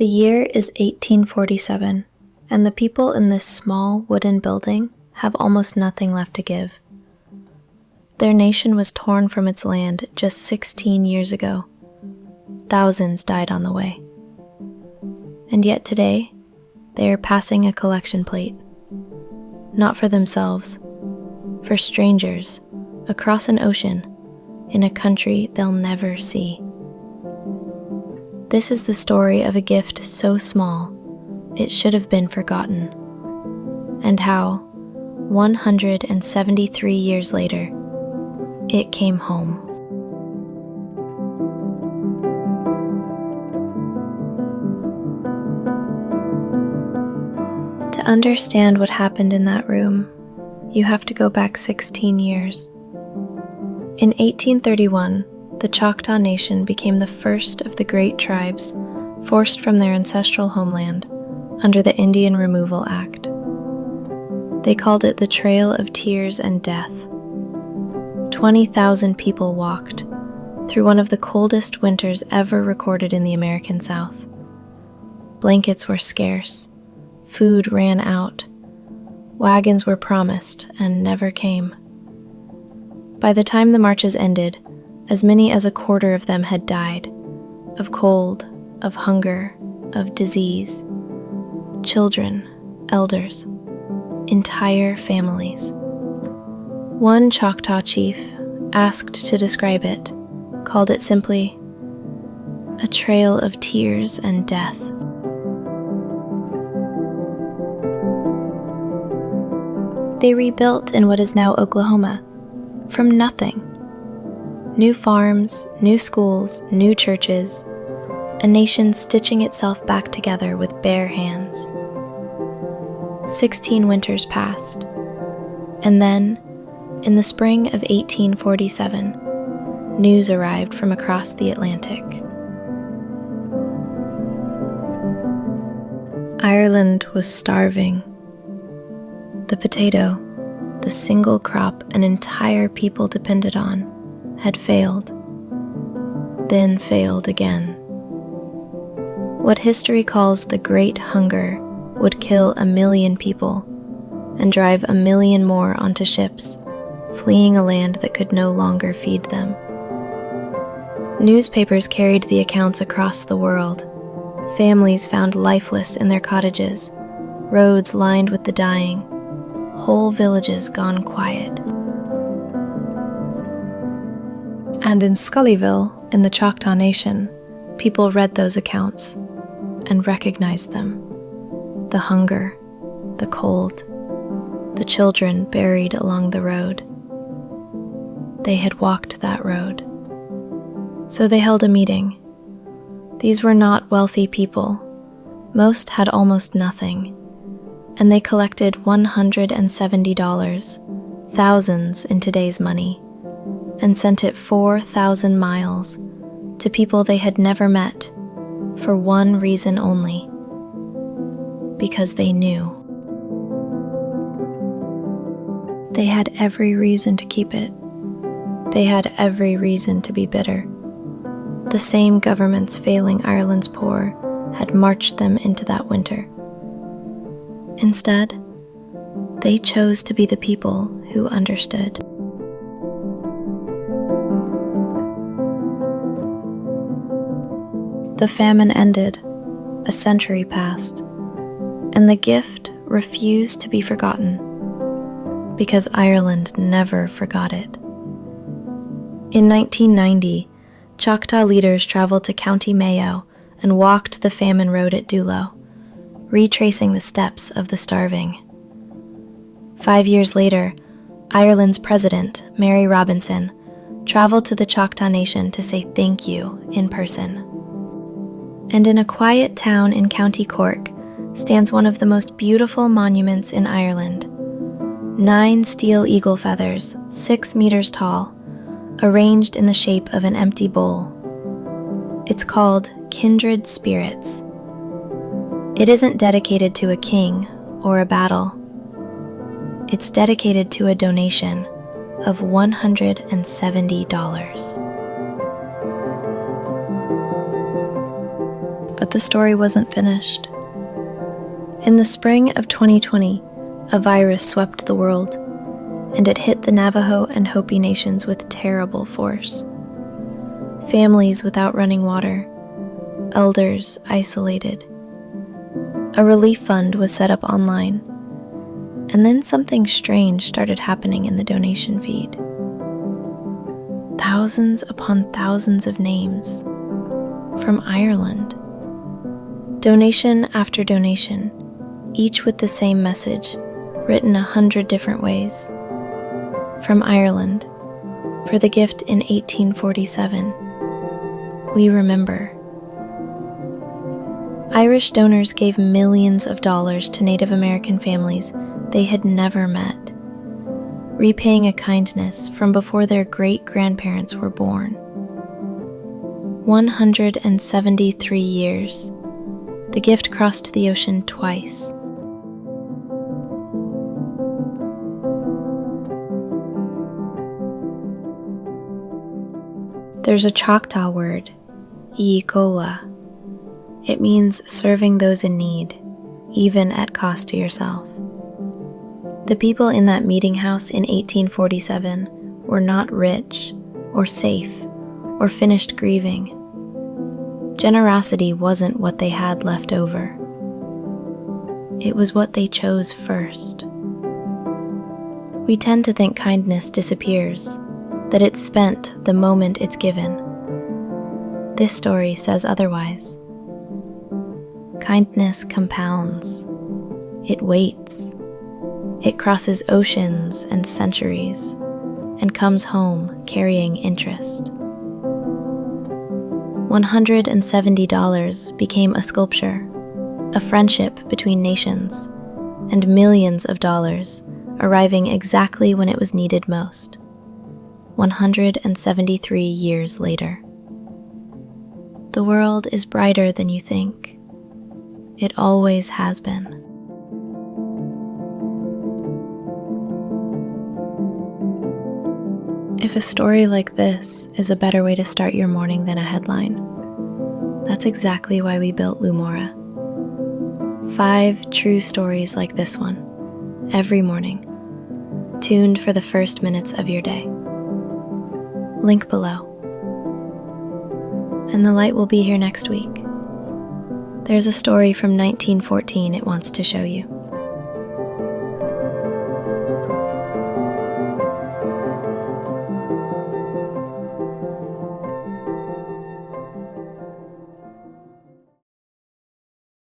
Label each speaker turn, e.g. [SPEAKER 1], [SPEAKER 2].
[SPEAKER 1] The year is 1847, and the people in this small wooden building have almost nothing left to give. Their nation was torn from its land just 16 years ago. Thousands died on the way. And yet today, they are passing a collection plate. Not for themselves, for strangers, across an ocean, in a country they'll never see. This is the story of a gift so small, it should have been forgotten, and how, 173 years later, it came home. To understand what happened in that room, you have to go back 16 years. In 1831, the Choctaw Nation became the first of the great tribes forced from their ancestral homeland under the Indian Removal Act. They called it the Trail of Tears and Death. 20,000 people walked through one of the coldest winters ever recorded in the American South. Blankets were scarce, food ran out, wagons were promised and never came. By the time the marches ended, as many as a quarter of them had died, of cold, of hunger, of disease. Children, elders, entire families. One Choctaw chief, asked to describe it, called it simply, a trail of tears and death. They rebuilt in what is now Oklahoma, from nothing. New farms, new schools, new churches, a nation stitching itself back together with bare hands. 16 winters passed, and then, in the spring of 1847, news arrived from across the Atlantic. Ireland was starving. The potato, the single crop an entire people depended on, had failed, then failed again. What history calls the Great Hunger would kill 1 million people and drive 1 million more onto ships, fleeing a land that could no longer feed them. Newspapers carried the accounts across the world. Families found lifeless in their cottages, roads lined with the dying, whole villages gone quiet. And in Scullyville, in the Choctaw Nation, people read those accounts and recognized them. The hunger, the cold, the children buried along the road. They had walked that road. So they held a meeting. These were not wealthy people. Most had almost nothing. And they collected $170, thousands in today's money, and sent it 4,000 miles to people they had never met, for one reason only: because they knew. They had every reason to keep it. They had every reason to be bitter. The same governments failing Ireland's poor had marched them into that winter. Instead, they chose to be the people who understood. The famine ended, a century passed, and the gift refused to be forgotten, because Ireland never forgot it. In 1990, Choctaw leaders traveled to County Mayo and walked the famine road at Doolough, retracing the steps of the starving. 5 years later, Ireland's president, Mary Robinson, traveled to the Choctaw Nation to say thank you in person. And in a quiet town in County Cork stands one of the most beautiful monuments in Ireland. 9 steel eagle feathers, 6 meters tall, arranged in the shape of an empty bowl. It's called Kindred Spirits. It isn't dedicated to a king or a battle. It's dedicated to a donation of $170. but the story wasn't finished. In the spring of 2020, a virus swept the world, and it hit the Navajo and Hopi nations with terrible force. Families without running water, elders isolated. A relief fund was set up online, and then something strange started happening in the donation feed. Thousands upon thousands of names from Ireland. Donation after donation, each with the same message, written 100 different ways. From Ireland, for the gift in 1847. We remember. Irish donors gave millions of dollars to Native American families they had never met, repaying a kindness from before their great-grandparents were born. 173 years. The gift crossed the ocean twice. There's a Choctaw word, Iyyikowa. It means serving those in need, even at cost to yourself. The people in that meeting house in 1847 were not rich, or safe, or finished grieving. Generosity wasn't what they had left over. It was what they chose first. We tend to think kindness disappears, that it's spent the moment it's given. This story says otherwise. Kindness compounds. It waits. It crosses oceans and centuries, and comes home carrying interest. $170 became a sculpture, a friendship between nations, and millions of dollars arriving exactly when it was needed most. 173 years later. The world is brighter than you think. It always has been. If a story like this is a better way to start your morning than a headline, that's exactly why we built Lumora. 5 true stories like this one, every morning, tuned for the first minutes of your day. Link below. And the light will be here next week. There's a story from 1914 it wants to show you.